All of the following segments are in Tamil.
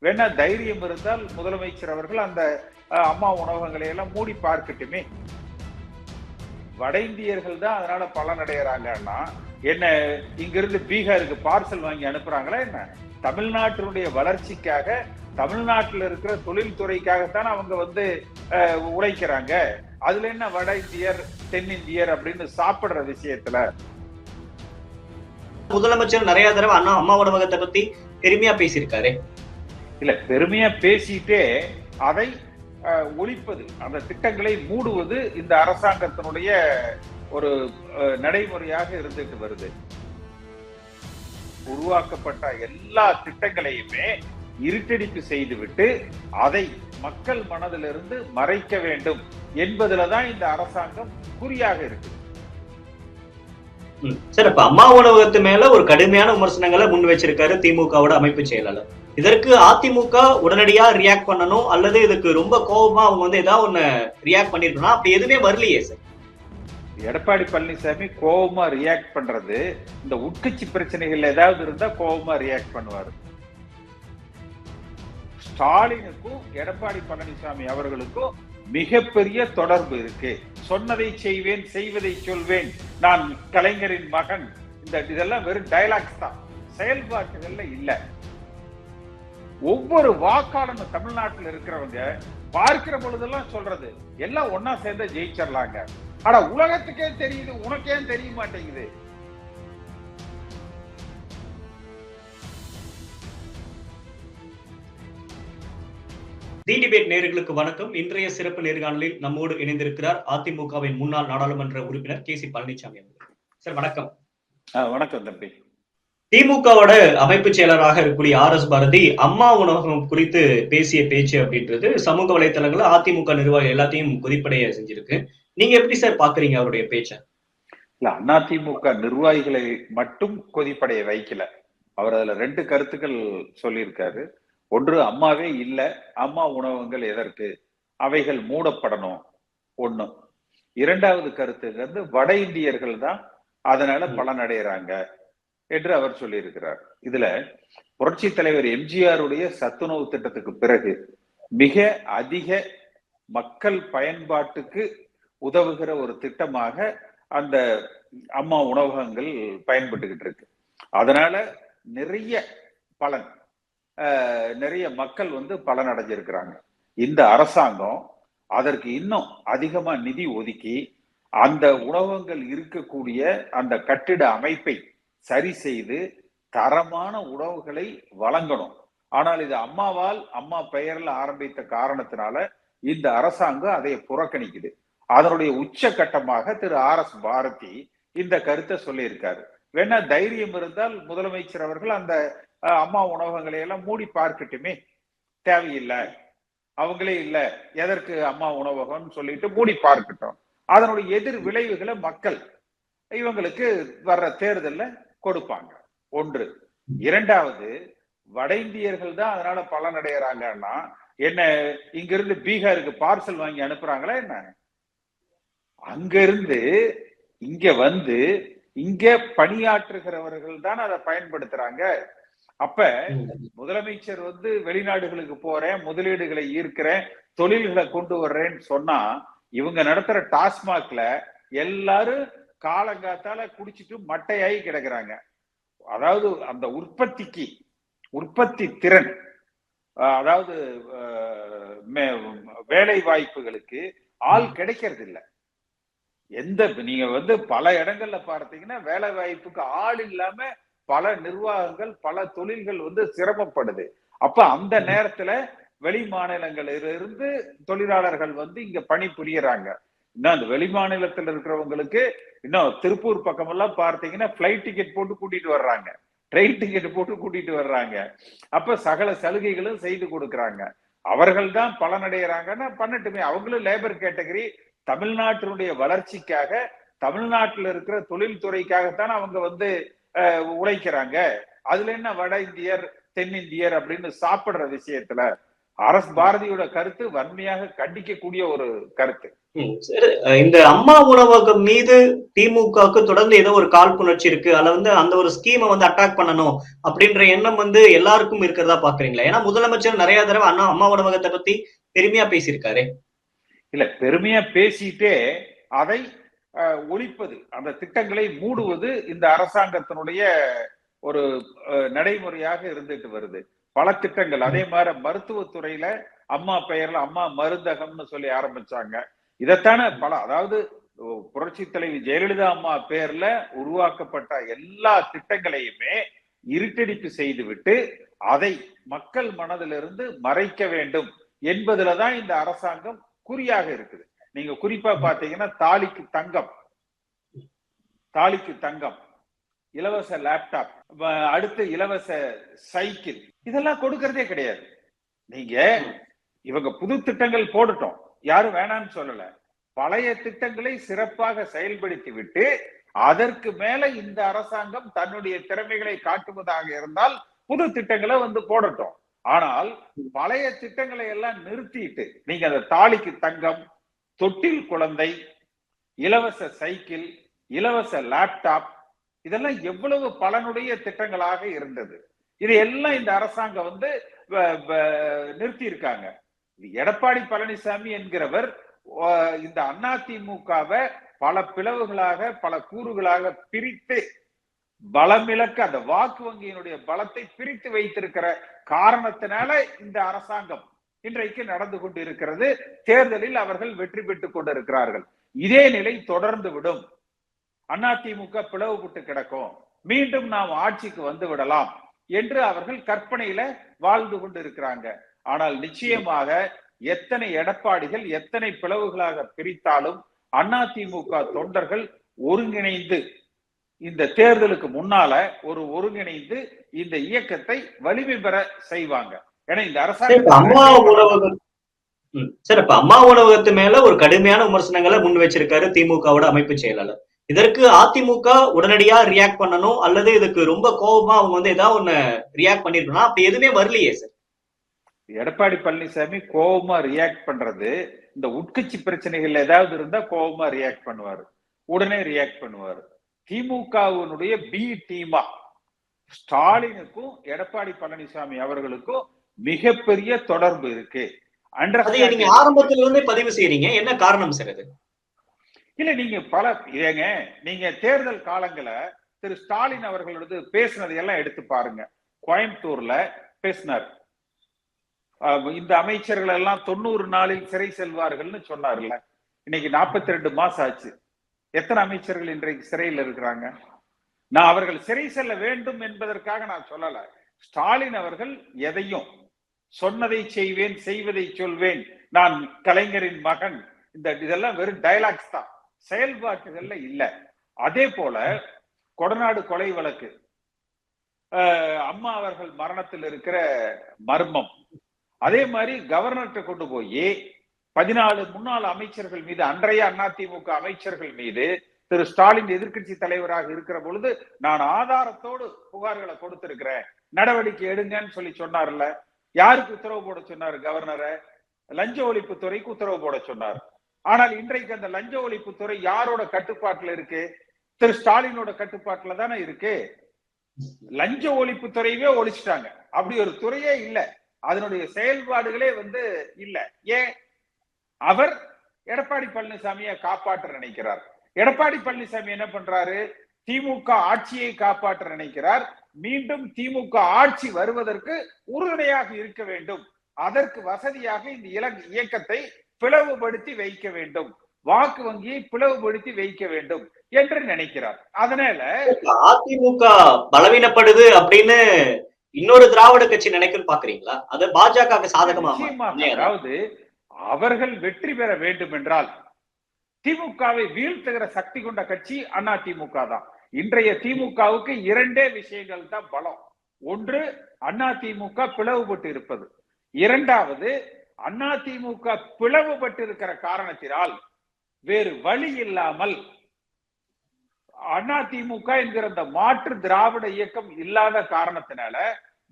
வேணா தைரியம் இருந்தால் முதலமைச்சர் அவர்கள் அந்த அம்மா உணவகங்களை எல்லாம் மூடி பார்க்கட்டுமே. வட இந்தியர்கள் தான் அதனால பலனடைகிறாங்கன்னா என்ன, இங்கிருந்து பீகாருக்கு பார்சல் வாங்கி அனுப்புறாங்களா என்ன? தமிழ்நாட்டினுடைய வளர்ச்சிக்காக, தமிழ்நாட்டில் இருக்கிற தொழில்துறைக்காகத்தான் அவங்க உழைக்கிறாங்க. அதுல என்ன வட இந்தியர் தென்னிந்தியர் அப்படின்னு சாப்பிடுற விஷயத்துல முதலமைச்சர் நிறைய தடவை அம்மா உணவகத்தை பத்தி பெருமையா பேசியிருக்காரு. இல்ல, பெருமையா பேசிட்டே அதை ஒழிப்பது, அந்த திட்டங்களை மூடுவது இந்த அரசாங்கத்தினுடைய ஒரு நடைமுறையாக இருந்துட்டு வருது. உருவாக்கப்பட்ட எல்லா திட்டங்களையுமே இருட்டடிப்பு செய்துவிட்டு அதை மக்கள் மனதிலிருந்து மறைக்க வேண்டும் என்பதுலதான் இந்த அரசாங்கம் குறியாக இருக்கு. சார், இப்ப அம்மா உணவகத்து மேல ஒரு கடுமையான விமர்சனங்களை முன் வச்சிருக்காரு திமுகவோட அமைப்பு செயலாளர். இதற்கு அதிமுக உடனடியா ரியாக்ட் பண்ணணும், அல்லது இதுக்கு ரொம்ப கோபமா அவங்க ஏதாவது ஒண்ணு ரியாக்ட் பண்ணிருக்கணும். அப்படி எதுவுமே வரலையே சார். எடப்பாடி பழனிசாமி கோபமா ரியாக்ட் பண்றது இந்த உட்கட்சி பிரச்சனைகள் ஏதாவது இருந்தா கோபமா ரியாக்ட் பண்ணுவாரு. ஸ்டாலினுக்கும் எடப்பாடி பழனிசாமி அவர்களுக்கும் மிகப்பெரிய தொடர்பு இருக்கு. சொன்னதை செய்வேன், செய்வதை சொல்வேன், நான் கலைஞரின் மகன், இதெல்லாம் வெறும் டயலாக்ஸ் தான், செயல்பாட்டுகள்ல இல்ல. ஒவ்வொரு வாக்காளரும் தமிழ்நாட்டில் இருக்கிறவங்க பார்க்கிற பொழுதெல்லாம் சொல்றது எல்லாம் ஒன்னா சேர்ந்து ஜெயிச்சிடலாங்க. ஆனா உலகத்துக்கே தெரியுது, உனக்கே தெரிய மாட்டேங்குது. தி டிபேட் நேயர்களுக்கு வணக்கம். இன்றைய சிறப்பு நேர்காணலில் நம்மோடு இணைந்திருக்கிறார் அதிமுகவின் முன்னாள் நாடாளுமன்ற உறுப்பினர் கே.சி. பழனிசாமி அவர்கள். சார் வணக்கம். வணக்கம் தம்பி. திமுகவோட அமைப்பு செயலராக இருக்கக்கூடிய ஆர்.எஸ். பாரதி அம்மா உணவகம் குறித்து பேசிய பேச்சு அப்படின்றது சமூக வலைதளங்கள்ல அதிமுக நிர்வாகிகள் எல்லாத்தையும் கொதிப்படைய செஞ்சிருக்கு. நீங்க எப்படி சார் பாக்குறீங்க அவருடைய பேச்ச? இல்ல, அதிமுக நிர்வாகிகளை மட்டும் கொதிப்படைய வைக்கல. அவர் அதுல ரெண்டு கருத்துக்கள் சொல்லியிருக்காரு. ஒன்று, அம்மாவே இல்ல, அம்மா உணவகங்கள் எதற்கு, அவைகள் மூடப்படணும் ஒண்ணு. இரண்டாவது கருத்து வட இந்தியர்கள் தான் அதனால பலனடைகிறாங்க என்று அவர் சொல்லியிருக்கிறார். இதுல புரட்சி தலைவர் எம்ஜிஆருடைய சத்துணவு திட்டத்துக்கு பிறகு மிக அதிக மக்கள் பயன்பாட்டுக்கு உதவுகிற ஒரு திட்டமாக அந்த அம்மா உணவகங்கள் பயன்பட்டுக்கிட்டு இருக்கு. அதனால நிறைய பலன், நிறைய மக்கள் பலன் அடைஞ்சிருக்கிறாங்க. இந்த அரசாங்கம் அதற்கு இன்னும் அதிகமா நிதி ஒதுக்கி அந்த உணவகங்கள் இருக்கக்கூடிய அந்த கட்டிட அமைப்பை சரி செய்து தரமான உணவுகளை வழங்கணும். ஆனால் இது அம்மாவால், அம்மா பெயர்ல ஆரம்பித்த காரணத்தினால இந்த அரசாங்கம் அதை புறக்கணிக்குது. அதனுடைய உச்சகட்டமாக திரு ஆர்.எஸ். பாரதி இந்த கருத்தை சொல்லியிருக்காரு. வேணா தைரியம் இருந்தால் முதலமைச்சர் அவர்கள் அந்த அம்மா உணவகங்களை எல்லாம் மூடி பார்க்கட்டுமே. தேவையில்லை, அவங்களே இல்ல, எதற்கு அம்மா உணவகம் சொல்லிட்டு மூடி பார்க்கட்டும். அதனுடைய எதிர் விளைவுகளை மக்கள் இவங்களுக்கு வர்ற தேர்தல்ல கொடுப்பாங்க. ஒன்று. இரண்டாவது, வட இந்தியர்கள் தான் அதனால பலனடைகிறாங்கன்னா என்ன, இங்கிருந்து பீகாருக்கு பார்சல் வாங்கி அனுப்புறாங்களா என்ன? அங்கிருந்து இங்க இங்க பணியாற்றுகிறவர்கள் தான் அதை பயன்படுத்துறாங்க. அப்ப முதலமைச்சர் வெளிநாடுகளுக்கு போறேன், முதலீடுகளை ஈர்க்கிறேன், தொழில்களை கொண்டு வர்றேன்னு சொன்னா இவங்க நடத்துற டாஸ்மாக்ல எல்லாரும் காலங்காத்தால குடிச்சிட்டு மட்டையாகி கிடக்குறாங்க. அதாவது அந்த உற்பத்தி திறன், அதாவது வேலை வாய்ப்புகளுக்கு ஆள் கிடைக்கிறது இல்லை. நீங்க பல இடங்கள்ல பார்த்தீங்கன்னா வேலை வாய்ப்புக்கு ஆள் இல்லாம பல நிர்வாகங்கள், பல தொழில்கள் சிரமப்படுது. அப்ப அந்த நேரத்துல வெளி மாநிலங்களிலிருந்து தொழிலாளர்கள் இங்க பணி புரியறாங்க. இன்னும் அந்த வெளி மாநிலத்தில் இருக்கிறவங்களுக்கு இன்னும் திருப்பூர் பக்கம் எல்லாம் பார்த்தீங்கன்னா பிளைட் டிக்கெட் போட்டு கூட்டிட்டு வர்றாங்க, ட்ரெயின் டிக்கெட் போட்டு கூட்டிட்டு வர்றாங்க. அப்ப சகல சலுகைகளும் செய்து கொடுக்கறாங்க. அவர்கள் தான் பலனடைகிறாங்கன்னா பண்ணட்டுமே. அவங்களும் லேபர் கேட்டகரி. தமிழ்நாட்டினுடைய வளர்ச்சிக்காக, தமிழ்நாட்டில் இருக்கிற தொழில்துறைக்காகத்தான் அவங்க உழைக்கிறாங்க. அதுல என்ன வட இந்தியர் தென்னிந்தியர் அப்படின்னு சாப்பிடுற விஷயத்துல பாரதியோட கருத்து வன்மையாக கண்டிக்கக்கூடிய ஒரு கருத்து. சரி, இந்த அம்மா உணவகம் மீது திமுகவுக்கு தொடர்ந்து ஏதோ ஒரு காழ்ப்புணர்ச்சி இருக்கு, அல்ல அந்த ஒரு ஸ்கீமை அட்டாக் பண்ணணும் அப்படின்ற எண்ணம் எல்லாருக்கும் இருக்கிறதா பாக்குறீங்களா? ஏன்னா முதலமைச்சர் நிறைய தடவை அம்மா உணவகத்தை பத்தி பெருமையா பேசியிருக்காரு. இல்ல, பெருமையா பேசிட்டே அதை ஒழிப்பது, அந்த திட்டங்களை மூடுவது இந்த அரசாங்கத்தினுடைய ஒரு நடைமுறையாக இருந்துட்டு வருது. பல திட்டங்கள் அதே மாதிரி மருத்துவத்துறையில அம்மா பெயர்ல அம்மா மருந்தகம்னு சொல்லி ஆரம்பிச்சாங்க. இதைத்தானே அதாவது புரட்சி தலைவி ஜெயலலிதா அம்மா பேர்ல உருவாக்கப்பட்ட எல்லா திட்டங்களையுமே இருட்டடிப்பு செய்துவிட்டு அதை மக்கள் மனதிலிருந்து மறைக்க வேண்டும் என்பதுலதான் இந்த அரசாங்கம் குறியாக இருக்குது. நீங்க குறிப்பா பாத்தீங்கன்னா தாலிக்கு தங்கம், இலவச லேப்டாப், அடுத்து இலவச சைக்கிள், இதெல்லாம் கொடுக்கறதே கிடையாது. நீங்க இவங்க புது திட்டங்கள் போடட்டும், யாரும் வேணாம்னு சொல்லல. பழைய திட்டங்களை சிறப்பாக செயல்படுத்தி விட்டு அதற்கு மேல இந்த அரசாங்கம் தன்னுடைய திறமைகளை காட்டுவதாக இருந்தால் புது திட்டங்களை போடட்டும். ஆனால் பழைய திட்டங்களை எல்லாம் நிறுத்திட்டு நீங்க அந்த தாலிக்கு தங்கம், தொட்டில் குழந்தை, இலவச சைக்கிள், இலவச லேப்டாப், இதெல்லாம் எவ்வளவு பலனுடைய திட்டங்களாக இருந்தது. இதையெல்லாம் இந்த அரசாங்கம் நிறுத்தி இருக்காங்க. எடப்பாடி பழனிசாமி என்கிறவர் இந்த அதிமுகவை பல பிளவுகளாக பல கூறுகளாக பிரித்து பலமிழக்க அந்த வாக்கு வங்கியினுடைய பலத்தை பிரித்து வைத்திருக்கிற காரணத்தினால இந்த அரசாங்கம் இன்றைக்கு நடந்து கொண்டு இருக்கிறது. தேர்தலில் அவர்கள் வெற்றி பெற்றுக் கொண்டிருக்கிறார்கள். இதே நிலை தொடர்ந்து விடும். அதிமுக பிளவுபட்டு கிடக்கும், மீண்டும் நாம் ஆட்சிக்கு வந்து விடலாம் என்று அவர்கள் கற்பனையில வாழ்ந்து கொண்டிருக்கிறாங்க. ஆனால் நிச்சயமாக எத்தனை எடப்பாடிகள் எத்தனை பிளவுகளாக பிரித்தாலும் அதிமுக தொண்டர்கள் ஒருங்கிணைந்து இந்த தேர்தலுக்கு முன்னால ஒருங்கிணைந்து இந்த இயக்கத்தை வலிமை பெற செய்வாங்க. ஏன்னா இந்த அரசாங்கம் அம்மா உணவகத்து மேல ஒரு கடுமையான விமர்சனங்களை முன் வச்சிருக்காரு திமுகவோட அமைப்பு செயலாளர். இதற்கு அதிமுக உடனடியா ரியாக்ட் பண்ணணும், அல்லது இதுக்கு ரொம்ப கோபமா அவங்க ஏதாவது ஒண்ணு ரியாக்ட் பண்ணிருக்கணும். அப்படி எதுவுமே வரலையே சார். எடப்பாடி பழனிசாமி கோபமா ரியாக்ட் பண்றது இந்த உட்கட்சி பிரச்சனைகள் ஏதாவது இருந்தா கோபமா ரியாக்ட் பண்ணுவாரு, உடனே ரியாக்ட் பண்ணுவாரு. திமுகவினுடைய பி டீமா ஸ்டாலினுக்கும் எடப்பாடி பழனிசாமி அவர்களுக்கும் மிகப்பெரிய தொடர்பு இருக்கு. நீங்க ஆரம்பத்துல இருந்தே பதிவு செய்யறீங்க, என்ன காரணம் சார் அது? இல்ல, நீங்க தேர்தல் காலங்கள திரு ஸ்டாலின் அவர்களோட பேசினது எல்லாம் எடுத்து பாருங்க. கோயம்புத்தூர்ல பேசினார், இந்த அமைச்சர்கள் எல்லாம் 90 நாளில் சிறை செல்வார்கள்னு சொன்னார்ல. இன்னைக்கு 42 மாசம் ஆச்சு. எத்தனை அமைச்சர்கள் இன்றைக்கு சிறையில் இருக்கிறாங்க? நான் அவர்கள் சிறை செல்ல வேண்டும் என்பதற்காக நான் சொல்லல. ஸ்டாலின் அவர்கள் எதையும் சொன்னதை செய்வேன், செய்வதை சொல்வேன், நான் கலைஞரின் மகன், இதெல்லாம் வெறும் டயலாக்ஸ் தான், செயல்பாட்டுகள்ல இல்ல. அதே போல கொடநாடு கொலை வழக்கு, அம்மா அவர்கள் மரணத்தில் இருக்கிற மர்மம், அதே மாதிரி கவர்னர்கிட்ட கொண்டு போய் 14 முன்னாள் அமைச்சர்கள் மீது, அன்றைய அதிமுக அமைச்சர்கள் மீது திரு ஸ்டாலின் எதிர்கட்சி தலைவராக இருக்கிற பொழுது நான் ஆதாரத்தோடு புகார்களை கொடுத்திருக்கிறேன், நடவடிக்கை எடுங்கன்னு சொல்லி சொன்னார்ல. யாருக்கு உத்தரவு போட சொன்னாரு? கவர்னரை. லஞ்ச ஒழிப்பு துறைக்கு உத்தரவு போட சொன்னார். ஆனால் இன்றைக்கு அந்த லஞ்ச ஒழிப்பு துறை யாரோட கட்டுப்பாட்டுல இருக்கு? திரு ஸ்டாலினோட கட்டுப்பாட்டுல தானே இருக்கு. லஞ்ச ஒழிப்பு துறையவே ஒழிச்சிட்டாங்க. அப்படி ஒரு துறையே இல்ல, அதனுடைய செயல்பாடுகளே இல்ல. ஏன்? அவர் எடப்பாடி பழனிசாமியை காப்பாற்ற நினைக்கிறார். எடப்பாடி பழனிசாமி என்ன பண்றாரு? திமுக ஆட்சியை காப்பாற்ற நினைக்கிறார். மீண்டும் திமுக ஆட்சி வருவதற்கு உறுதுணையாக இருக்க வேண்டும், அதற்கு வசதியாக இந்த இயக்கத்தை பிளவுபடுத்தி வைக்க வேண்டும், வாக்கு வங்கியை பிளவுபடுத்தி வைக்க வேண்டும் என்று நினைக்கிறார். அதனால அதிமுக பலவீனப்படுது அப்படின்னு இன்னொரு திராவிட கட்சி நினைக்கும் பாக்குறீங்களா? அது பாஜக சாதகமாக. அதாவது அவர்கள் வெற்றி பெற வேண்டும் என்றால் திமுகவை வீழ்த்துகிற சக்தி கொண்ட கட்சி அதிமுக தான். இன்றைய திமுகவுக்கு 2 விஷயங்கள் தான் பலம். ஒன்று, அதிமுக பிளவுபட்டு இருப்பது. இரண்டாவது, அதிமுக பிளவுபட்டு இருக்கிற காரணத்தினால் வேறு வழி இல்லாமல் அதிமுக என்கிற அந்த மாற்று திராவிட இயக்கம் இல்லாத காரணத்தினால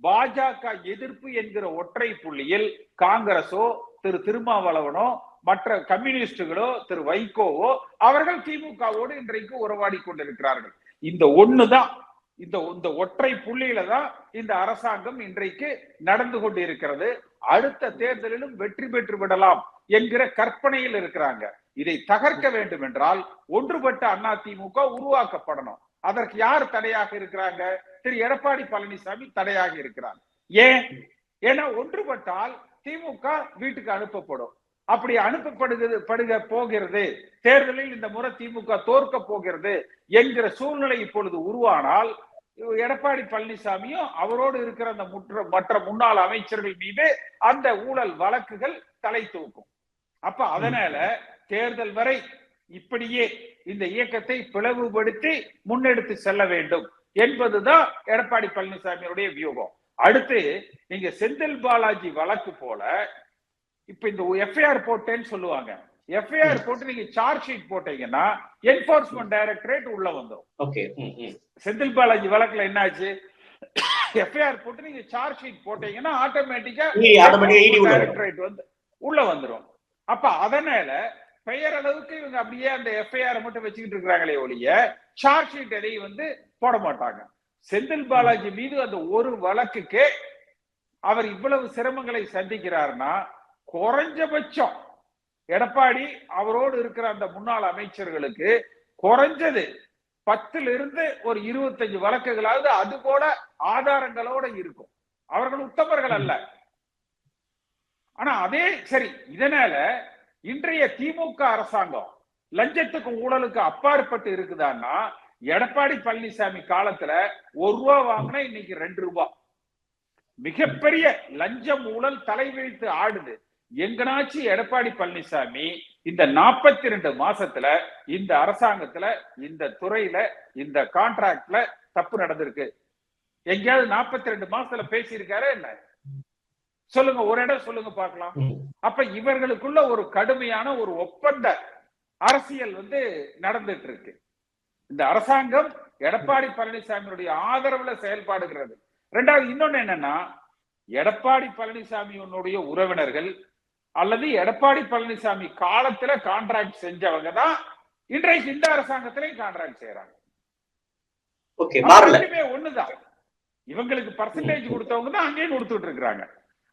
பாஜக எதிர்ப்பு என்கிற ஒற்றை புள்ளியில் காங்கிரஸோ திரு திருமாவளவனோ மற்ற கம்யூனிஸ்டுகளோ திரு வைகோவோ அவர்கள் திமுகவோடு இன்றைக்கு உறவாடி கொண்டிருக்கிறார்கள். இந்த ஒண்ணுதான், இந்த ஒற்றை புள்ளியில தான் இந்த அரசாங்கம் இன்றைக்கு நடந்து கொண்டிருக்கிறது. அடுத்த தேர்தலிலும் வெற்றி பெற்று விடலாம் என்கிற கற்பனையில் இருக்கிறாங்க. இதை தகர்க்க வேண்டும் என்றால் ஒன்றுபட்ட அதிமுக உருவாக்கப்படணும். அதற்கு யார் தடையாக இருக்கிறாங்க? திரு எடப்பாடி பழனிசாமி தடையாக இருக்கிறார். ஏன்னா ஒன்றுபட்டால் திமுக வீட்டுக்கு அனுப்பப்படும். அப்படி அனுப்பப்படுக போகிறது, தேர்தலில் இந்த முறை திமுக தோற்க போகிறது என்கிற சூழ்நிலை இப்பொழுது உருவானால் எடப்பாடி பழனிசாமியும் அவரோடு இருக்கிற அந்த மற்ற முன்னாள் அமைச்சர்கள் மீது அந்த ஊழல் வழக்குகள் தலை தூக்கும். அப்ப அதனால தேர்தல் வரை இப்படியே இந்த இயக்கத்தை பிளவுபடுத்தி முன்னெடுத்து செல்ல வேண்டும் என்பதுதான் எடப்பாடி பழனிசாமியுடைய வியூகம். அடுத்து நீங்க செந்தில் பாலாஜி வழக்கு போல இப்ப இந்த எஃப்ஐஆர் போட்டேன்னு சொல்லுவாங்க. எஃப்ஐஆர் போட்டு நீங்க சார்ஜ் ஷீட் போட்டீங்கன்னா என்போர்ஸ்மெண்ட் டைரக்டரேட் உள்ள வந்துடும். செந்தில் பாலாஜி வழக்குல என்ன ஆச்சு? எஃப்ஐஆர் போட்டு நீங்க சார்ஜ் ஷீட் போட்டீங்கன்னா ஆட்டோமேட்டிக்கா டைரக்டரேட் வந்து உள்ள வந்துடும். அப்ப அதனால பெயரளவுக்கு இவங்க அப்படியே அந்த எஃப்ஐஆர் மட்டும் வச்சுக்கிட்டு இருக்கிறாங்களே ஒழிய சார்ஜ் ஷீட் எதையும் வந்து போட மாட்டாங்க. செந்தில் பாலாஜி மீது அந்த ஒரு வழக்குக்கு அவர் இவ்வளவு சிரமங்களை சந்திக்கிறார்னா குறைஞ்சபட்சம் எடப்பாடி அவரோடு இருக்கிற அந்த முன்னாள் அமைச்சர்களுக்கு குறைஞ்சது 10 இருந்து ஒரு 25 வழக்குகளாவது அது போல ஆதாரங்களோட இருக்கும். அவர்கள் உத்தமர்கள் அல்ல. ஆனா அதே சரி, இதனால இன்றைய திமுக அரசாங்கம் லஞ்சத்துக்கு ஊழலுக்கு அப்பாற்பட்டு இருக்குதான்னா எடப்பாடி பழனிசாமி காலத்துல 1 ரூபா வாங்கினா இன்னைக்கு 2 ரூபாய். மிகப்பெரிய லஞ்சம் ஊழல் தலைவிழித்து ஆடுது. எங்கனாச்சு எடப்பாடி பழனிசாமி இந்த 42 மாசத்துல இந்த அரசாங்கத்துல இந்த துறையில இந்த கான்ட்ராக்ட்ல தப்பு நடந்திருக்கு? எங்கேயாவது 42 மாசத்துல பேசியிருக்காரு என்ன? சொல்லுங்க, ஒரு இடம் சொல்லுங்க பார்க்கலாம். அப்ப இவர்களுக்குள்ள ஒரு கடுமையான ஒரு ஒப்பந்த அரசியல் வந்து நடந்துட்டு இருக்கு. இந்த அரசாங்கம் எடப்பாடி பழனிசாமியுடைய ஆதரவுல செயல்பாடுகிறது. ரெண்டாவது இன்னொன்னு என்னன்னா, எடப்பாடி பழனிசாமியுடைய உறவினர்கள் அல்லது எடப்பாடி பழனிசாமி காலத்துல கான்ட்ராக்ட் செஞ்சவங்க தான் இன்றைக்கு இந்த அரசாங்கத்திலையும் கான்ட்ராக்ட் செய்யறாங்க. ஒண்ணுதான், இவங்களுக்கு பர்சன்டேஜ் கொடுத்தவங்க தான் அங்கேயும் கொடுத்துட்டு இருக்கிறாங்க.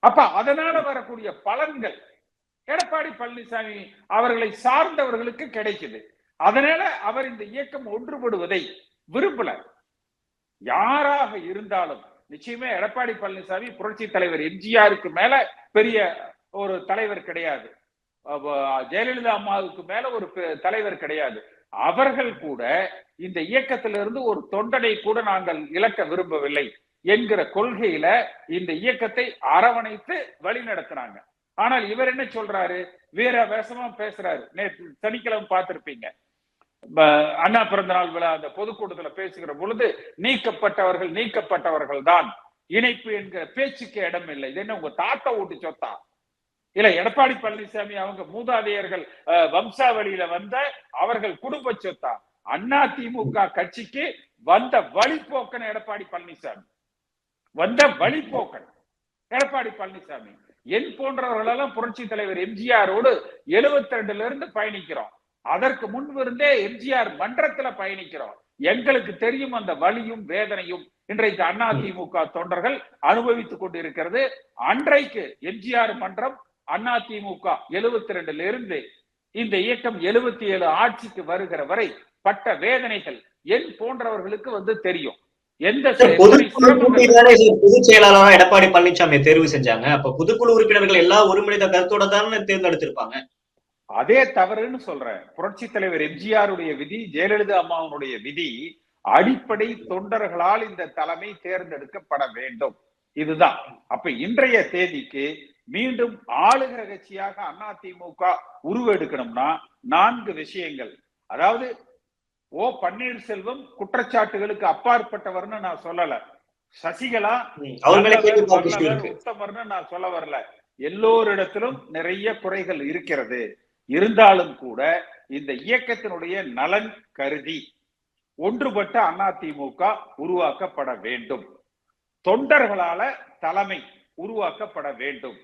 அப்ப அதனால வரக்கூடிய பலன்கள் எடப்பாடி பழனிசாமி அவர்களை சார்ந்தவர்களுக்கு கிடைக்குது. அதனால அவர் இந்த இயக்கம் ஒன்றுபடுவதை விரும்பல. யாராக இருந்தாலும் நிச்சயமே எடப்பாடி பழனிசாமி புரட்சி தலைவர் எம்ஜிஆருக்கு மேல பெரிய ஒரு தலைவர் கிடையாது, ஜெயலலிதா அம்மாவுக்கு மேல ஒரு தலைவர் கிடையாது. அவர்கள் கூட இந்த இயக்கத்திலிருந்து ஒரு தொண்டனை கூட நாங்கள் இழக்க விரும்பவில்லை என்கிற கொள்கையில இந்த இயக்கத்தை அரவணைத்து வழி நடத்தினாங்க. ஆனால் இவர் என்ன சொல்றாரு? வேற வேஷமா பேசுறாரு. நேற்று சனிக்கிழமை பார்த்திருப்பீங்க, அண்ணா பிறந்த நாள் விழா அந்த பொதுக்கூட்டத்துல பேசுகிற பொழுது நீக்கப்பட்டவர்கள் தான், இணைப்பு என்கிற பேச்சுக்கு இடம் இல்லை. இது என்ன உங்க தாத்தா வீட்டு சொத்தா? இல்ல எடப்பாடி பழனிசாமி அவங்க மூதாதையர்கள் வம்சாவளியில வந்த அவர்கள் குடும்ப சொத்தா? அதிமுக கட்சிக்கு வந்த வழிபோக்கன் எடப்பாடி பழனிசாமி, வந்த வழிபோக்கன் எடப்பாடி பழனிசாமி. என் போன்றவர்களெல்லாம் புரட்சி தலைவர் எம்ஜிஆரோடு 72ல இருந்து பயணிக்கிறோம். அதற்கு முன்பு இருந்தே எம்ஜிஆர் மன்றத்துல பயணிக்கிறோம். எங்களுக்கு தெரியும் அந்த வலியும் வேதனையும் இன்றைக்கு அதிமுக தொண்டர்கள் அனுபவித்துக் கொண்டிருக்கிறது. அன்றைக்கு எம்ஜிஆர் மன்றம் அதிமுக 72ல இருந்து இந்த இயக்கம் 77 ஆட்சிக்கு வருகிற வரை பட்ட வேதனைகள் என் போன்றவர்களுக்கு வந்து தெரியும். எந்த பொதுச் செயலாளராக எடப்பாடி பழனிசாமி தேர்வு செஞ்சாங்க. அப்ப பொதுக்குழு உறுப்பினர்கள் எல்லா ஒருங்கிணைந்த கருத்தோட தானே தேர்ந்தெடுத்திருப்பாங்க. அதே தவறுன்னு சொல்றேன். புரட்சி தலைவர் எம்ஜிஆருடைய விதி, ஜெயலலிதா அம்மாவுடைய விதி, அடிப்படை தொண்டர்களால் இந்த தலைமை தேர்ந்தெடுக்கப்பட வேண்டும். இதுதான். அப்ப இன்றைய தேதிக்கு மீண்டும் ஆளுகிற கட்சியாக அதிமுக உருவெடுக்கணும்னா 4 விஷயங்கள். அதாவது ஓ பன்னீர்செல்வம் குற்றச்சாட்டுகளுக்கு அப்பாற்பட்டவர்னு நான் சொல்லல, சசிகலா உத்தமர்னு நான் சொல்ல வரல. எல்லோரிடத்திலும் நிறைய குறைகள் இருக்கிறது. இருந்தாலும் கூட இந்த இயக்கத்தினுடைய நலன் கருதி ஒன்றுபட்ட அதிமுக உருவாக்கப்பட வேண்டும். தொண்டர்களால தலைமை உருவாக்கப்பட வேண்டும்.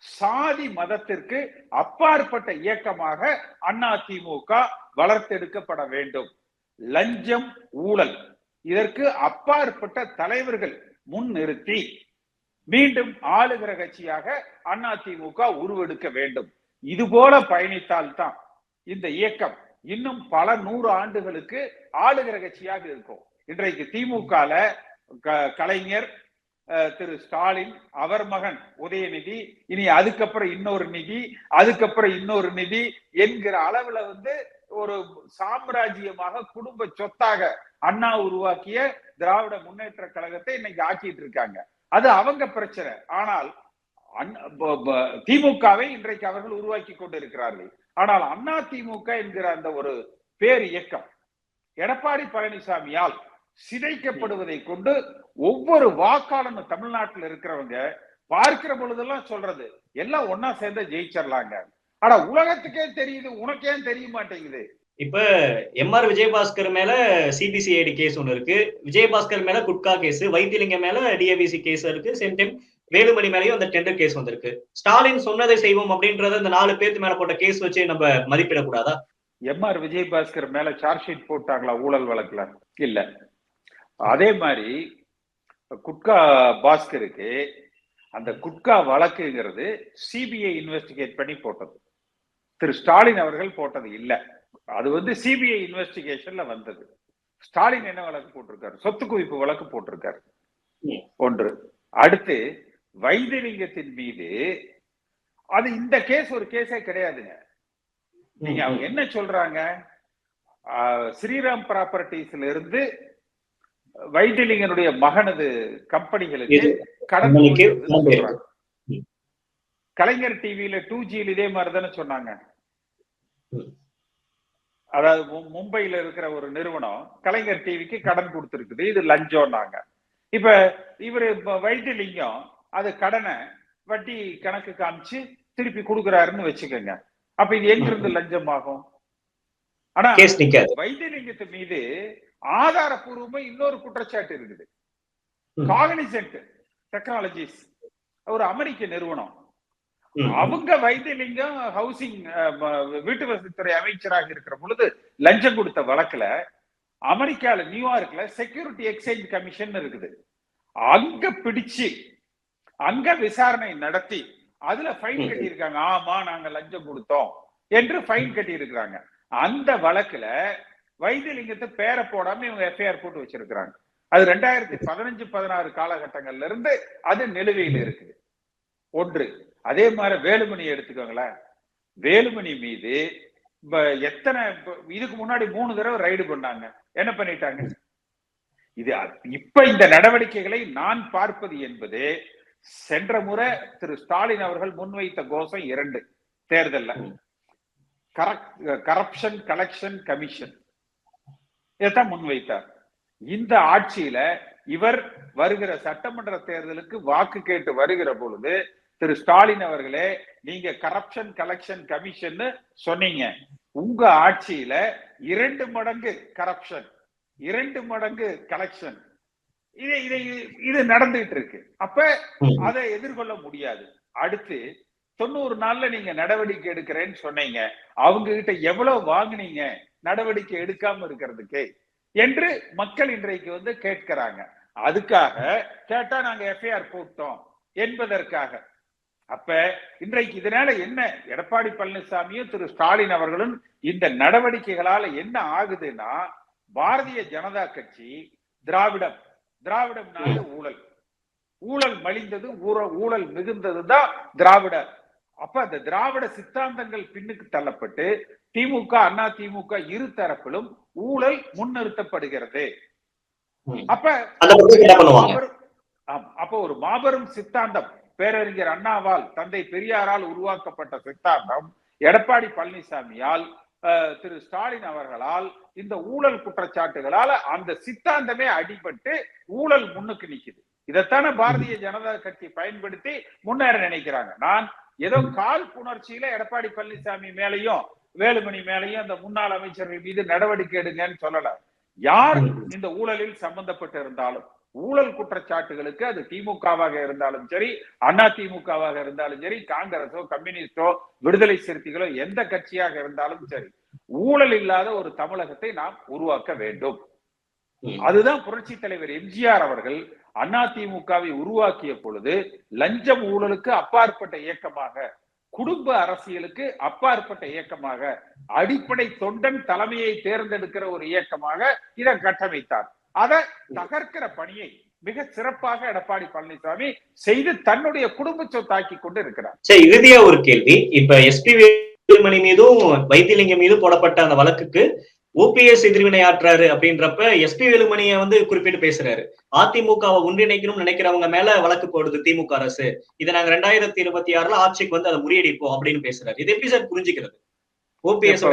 சாதி மதத்திற்கு அப்பாற்பட்ட இயக்கமாக அதிமுக வளர்த்தெடுக்கப்பட வேண்டும். லஞ்சம், ஊழல் இதற்கு அப்பாற்பட்ட தலைவர்கள் முன்னிறுத்தி மீண்டும் ஆளுகிற கட்சியாக அதிமுக உருவெடுக்க வேண்டும். இது போல பயணித்தால்தான் இந்த இயக்கம் இன்னும் பல 100 ஆண்டுகளுக்கு ஆளுகிற கட்சியாக இருக்கும். இன்றைக்கு திமுகல கலைஞர், திரு ஸ்டாலின், அவர் மகன் உதயநிதி, இனி அதுக்கப்புறம் இன்னொரு நிதி, அதுக்கப்புறம் இன்னொரு நிதி என்கிற அளவுல ஒரு சாம்ராஜ்யமாக குடும்ப சொத்தாக அண்ணா உருவாக்கிய திராவிட முன்னேற்ற கழகத்தை இன்னைக்கு ஆக்கிட்டு இருக்காங்க. அது அவங்க பிரச்சனை. ஆனால் திமுகவை இன்றைக்கு அவர்கள் உருவாக்கி கொண்டிருக்கிறார்கள். ஆனால் அண்ணா திமுக என்கிற அந்த ஒரு பேர் இயக்கம் எடப்பாடி பழனிசாமியால் சிதைக்கப்படுவதை கொண்டு ஒவ்வொரு வாக்காளனும் தமிழ்நாட்டில் இருக்கிறவங்க பார்க்கிற பொழுதெல்லாம் சொல்றது எல்லாம் ஒன்னா சேர்ந்து ஜெயிச்சிடலாங்க. ஆனா உலகத்துக்கே தெரியுது, உனக்கே தெரிய மாட்டேங்குது. இப்ப எம்ஆர் விஜயபாஸ்கர் மேல சிபிசிஐடி கேஸ் ஒண்ணு இருக்கு, விஜயபாஸ்கர் மேல குட்கா கேஸ், வைத்திலிங்கம் மேல டிஏவிசி கேஸ் இருக்கு, சேம் டைம் வேலுமணி மேலேயும் அந்த டெண்டர் கேஸ் வந்திருக்கு. ஸ்டாலின் சொன்னதை செய்வோம் அப்படின்றத இந்த 4 பேருக்கு மேல போட்ட கேஸ் வச்சு நம்ம மதிப்பிடக்கூடாதா? எம்ஆர் விஜயபாஸ்கர் மேல சார்ஜ் ஷீட் போட்டாங்களா ஊழல் வழக்குல? இல்ல. அதே மாதிரி குட்கா பாஸ்கருக்கு அந்த குட்கா வழக்குங்கிறது சிபிஐ இன்வெஸ்டிகேட் பண்ணி போட்டது, திரு ஸ்டாலின் அவர்கள் போட்டது இல்ல. அது சிபிஐ இன்வெஸ்டிகேஷன்ல வந்தது. ஸ்டாலின் என்ன வழக்கு போட்டிருக்காரு? சொத்து குவிப்பு வழக்கு போட்டிருக்காரு. ஒன்று. அடுத்து வைத்திலிங்கத்தின் மீது அது இந்த கேஸ் ஒரு கேஸே கிடையாதுங்க. நீங்க அவங்க என்ன சொல்றாங்க, ஸ்ரீராம் ப்ராப்பர்ட்டிஸ்ல இருந்து வைத்திலிங்கனுடைய மகனது கம்பெனிகளுக்கு கடன் சொல்றாங்க. கலைஞர் டிவியில 2Gல இதே மாதிரி தானே சொன்னாங்க. அதாவது மும்பையில இருக்கிற ஒரு நிறுவனம் கலைஞர் டிவிக்கு கடன் கொடுத்திருக்குது, இது லஞ்சம்னாங்க. இப்ப இவரு வைத்திலிங்கம் அது கடனை வட்டி கணக்கு காமிச்சு திருப்பி கொடுக்குறாருன்னு வச்சுக்கோங்க. அப்ப இது எங்கிருந்து லஞ்சம் ஆகும்? ஆனா வைத்திலிங்கத்து மீது ஆதாரப்பூர்வமா இன்னொரு குற்றச்சாட்டு இருக்குது. காக்னிசன்ட் டெக்னாலஜிஸ் ஒரு அமெரிக்க நிறுவனம், அவங்க வைத்திலிங்கம் ஹவுசிங் வீட்டு வசதித்துறை அமைச்சராக இருக்கிற பொழுது லஞ்சம் கொடுத்த வழக்குல அமெரிக்கால நியூயார்க்ல செக்யூரிட்டி எக்ஸ்சேஞ்ச் கமிஷன் இருக்குது, அங்க பிடிச்சு அங்க விசாரணை நடத்தி அதுல ஃபைன் கட்டி இருக்காங்க. ஆமா நாங்க லஞ்சம் கொடுத்தோம் என்று ஃபைன் கட்டி இருக்கிறாங்க. அந்த வழக்குல வைத்திலிங்கத்தை பேரை போடாம இவங்க எஃப்ஐஆர் போட்டு வச்சிருக்கிறாங்க. அது 2015-16 காலகட்டங்கள்ல இருந்து அது நிலுவையில் இருக்குது. ஒன்று. அதே மாதிரி வேலுமணி எடுத்துக்கோங்களேன். வேலுமணி மீது எத்தனை இதுக்கு முன்னாடி 3 தடவை ரைடு பண்ணாங்க, என்ன பண்ணிட்டாங்க? இது இப்ப இந்த நடவடிக்கைகளை நான் பார்ப்பது என்பது சென்ற முறை திரு ஸ்டாலின் அவர்கள் முன்வைத்த கோஷம் 2 தேர்தல்ல கரப்ஷன் கலெக்ஷன் கமிஷன் இதைத்தான் முன்வைத்தார். இந்த ஆட்சியில இவர் வருகிற சட்டமன்ற தேர்தலுக்கு வாக்கு கேட்டு வருகிற பொழுது திரு ஸ்டாலின் அவர்களே நீங்க கரப்ஷன் கலெக்ஷன் கமிஷன் சொன்னீங்க, உங்க ஆட்சியில 2 மடங்கு கரப்ஷன் 2 மடங்கு கலெக்ஷன் இது நடந்துட்டு இருக்கு. அப்ப அதை எதிர்கொள்ள முடியாது. அடுத்து 90 நாள்ல நீங்க நடவடிக்கை எடுக்கிறேன்னு சொன்னீங்க, அவங்க கிட்ட எவ்வளவு வாங்குனீங்க நடவடிக்கை எடுக்காம இருக்கிறதுக்கு என்று மக்கள் இன்றைக்கு கேட்கிறாங்க. அதுக்காக கேட்டா நாங்க எஃப்ஐஆர் போட்டோம் என்பதற்காக. அப்ப இன்றைக்கு இதனால என்ன, எடப்பாடி பழனிசாமியும் திரு ஸ்டாலின் அவர்களும் இந்த நடவடிக்கைகளால என்ன ஆகுதுன்னா, பாரதிய ஜனதா கட்சி திராவிடம்னால ஊழல் மலிந்தது, ஊழல் மிகுந்ததுதான் திராவிடர். அப்ப அந்த திராவிட சித்தாந்தங்கள் பின்னுக்கு தள்ளப்பட்டு திமுக அண்ணா திமுக இரு தரப்பிலும் ஊழல் முன்னிறுத்தப்படுகிறது. அப்ப ஒரு மாபெரும் சித்தாந்தம் பேரறிஞர் அண்ணாவால் தந்தை பெரியாரால் உருவாக்கப்பட்ட சித்தாந்தம் எடப்பாடி பழனிசாமியால் திரு ஸ்டாலின் அவர்களால் இந்த ஊழல் குற்றச்சாட்டுகளால அந்த சித்தாந்தமே அடிபட்டு ஊழல் முன்னுக்கு நிக்குது. இதைத்தானே பாரதிய ஜனதா கட்சி பயன்படுத்தி முன்னேற நினைக்கிறாங்க. நான் ஏதோ கால் புணர்ச்சியில எடப்பாடி பழனிசாமி மேலையும் வேலுமணி மேலையும் அந்த முன்னாள் அமைச்சர்கள் மீது நடவடிக்கை எடுங்கன்னு சொல்லல. யார் இந்த ஊழலில் சம்பந்தப்பட்டு இருந்தாலும் ஊழல் குற்றச்சாட்டுகளுக்கு அது திமுகவாக இருந்தாலும் சரி, அண்ணா திமுகவாக இருந்தாலும் சரி, காங்கிரஸோ கம்யூனிஸ்டோ விடுதலை சிறுத்தைகளோ எந்த கட்சியாக இருந்தாலும் சரி, ஊழல் இல்லாத ஒரு தமிழகத்தை நாம் உருவாக்க வேண்டும். அதுதான் புரட்சி தலைவர் எம்ஜிஆர் அவர்கள் அண்ணா திமுகவை உருவாக்கிய பொழுது லஞ்சம் ஊழலுக்கு அப்பாற்பட்ட இயக்கமாக, குடும்ப அரசியலுக்கு அப்பாற்பட்ட இயக்கமாக, அடிப்படை தொண்டன் தலைமையை தேர்ந்தெடுக்கிற ஒரு இயக்கமாக இதை கட்டமைத்தார். அதை தகர்க்கிற பணியை மிக சிறப்பாக எடப்பாடி பழனிசாமி செய்து தன்னுடைய குடும்ப சொத்தாக்கி கொண்டு இருக்கிறார். சரி, இறுதியா ஒரு கேள்வி. இப்ப எஸ்பி வேலுமணி மீதும் வைத்திலிங்கம் மீதும் போடப்பட்ட அந்த வழக்குக்கு ஓபிஎஸ் எதிர்வினை ஆற்றாரு அப்படின்றப்ப எஸ்பி வேலுமணியை குறிப்பிட்டு பேசுறாரு. அதிமுகவை ஒன்றிணைக்கணும்னு நினைக்கிறவங்க மேல வழக்கு போடுது திமுக அரசு, இதை நாங்க 2026 ஆட்சிக்கு அதை முறியடிப்போம் அப்படின்னு பேசுறாரு. இது எப்படி சார் புரிஞ்சுக்கிறது? ஓபிஎஸ்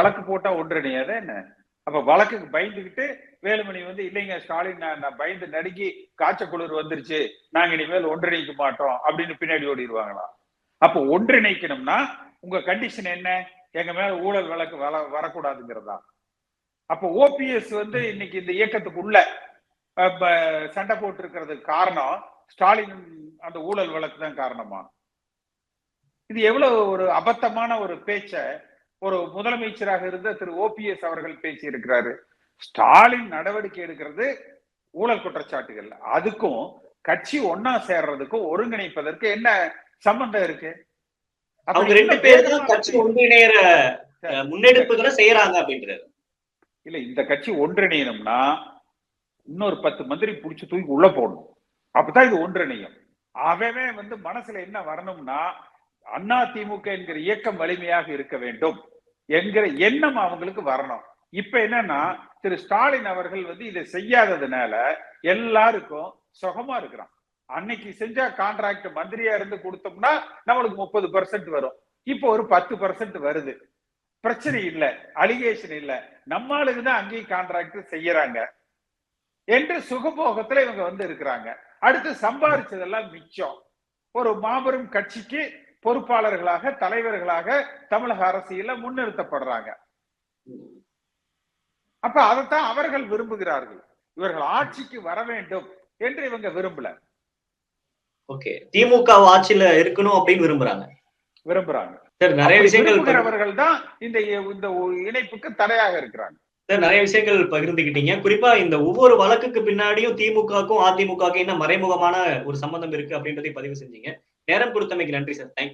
வழக்கு போட்டா ஒன்றிணையாத என்ன? அப்ப வழக்குக்கு பயந்துகிட்டு வேலுமணி இல்லைங்க ஸ்டாலின், நான் பயந்து நடுங்கி காய்ச்ச குளிர் வந்துருச்சு, நாங்க இனிமேல் ஒன்றிணைக்க மாட்டோம் அப்படின்னு பின்னாடி ஓடிடுவாங்களா? அப்ப ஒன்றிணைக்கணும்னா உங்க கண்டிஷன் என்ன? எங்க மேல ஊழல் வழக்கு வரக்கூடாதுங்கிறதா? அப்ப ஓபிஎஸ் இன்னைக்கு இந்த இயக்கத்துக்குள்ள சண்டை போட்டு இருக்கிறதுக்கு காரணம் ஸ்டாலின் அந்த ஊழல் வழக்கு தான் காரணமா? இது எவ்வளவு ஒரு அபத்தமான ஒரு பேச்ச ஒரு முதலமைச்சராக இருந்த திரு ஓபிஎஸ் அவர்கள் பேசி இருக்கிறாரு. ஸ்டாலின் நடவடிக்கை எடுக்கிறது ஊழல் குற்றச்சாட்டுகள், அதுக்கும் கட்சி ஒன்னா சேர்றதுக்கும் ஒருங்கிணைப்பதற்கு என்ன சம்பந்தம் இருக்கு? அவங்க 2 பேர் தான் கட்சி ஒன்றிணைற முன்னெடுப்புகளை செய்யறாங்க அப்படின்றது இல்ல. இந்த கட்சி ஒன்றிணையணும்னா இன்னொரு 10 மந்திரி புடிச்சு தூக்கி உள்ள போடணும், அப்பதான் இது ஒன்றிணையும். அவன் மனசுல என்ன வரணும்னா அண்ணா திமுக என்கிற இயக்கம் வலிமையாக இருக்க வேண்டும் என்கிற எண்ணம் அவங்களுக்கு வரணும். இப்ப என்னன்னா திரு ஸ்டாலின் அவர்கள் இதை செய்யாததுனால எல்லாருக்கும் சுகமா இருக்கிறான். அன்னைக்கு செஞ்ச கான்ட்ராக்ட் மந்திரியா இருந்து கொடுத்தோம்னா நம்மளுக்கு 30% வரும், இப்போ ஒரு 10% வருது. பிரச்சனை இல்ல, அலிகேஷன் இல்ல, நம்மளுக்கு தான் அங்கேயும் கான்ட்ராக்ட் செய்யறாங்க என்று சுகபோகத்துல இவங்க இருக்கிறாங்க. அடுத்து சம்பாதிச்சதெல்லாம் மிச்சம். ஒரு மாபெரும் கட்சிக்கு பொறுப்பாளர்களாக, தலைவர்களாக தமிழக அரசியல முன்னிறுத்தப்படுறாங்க. அப்ப அதைத்தான் அவர்கள் விரும்புகிறார்கள். இவர்கள் ஆட்சிக்கு வர வேண்டும் என்று இவங்க விரும்பல. ஓகே, திமுக ஆட்சியில இருக்கணும் அப்படின்னு விரும்புறாங்க. சார், நிறைய விஷயங்கள் அவர்கள் தான் இந்த இணைப்புக்கு தடையாக இருக்கிறாங்க. சார், நிறைய விஷயங்கள் பகிர்ந்துக்கிட்டீங்க. குறிப்பா இந்த ஒவ்வொரு வழக்குக்கு பின்னாடியும் திமுகவுக்கும் அதிமுகவுக்கும் என்ன மறைமுகமான ஒரு சம்பந்தம் இருக்கு அப்படின்றதை பதிவு செஞ்சீங்க. நேரம் கொடுத்தமைக்கு நன்றி சார். தேங்க்யூ.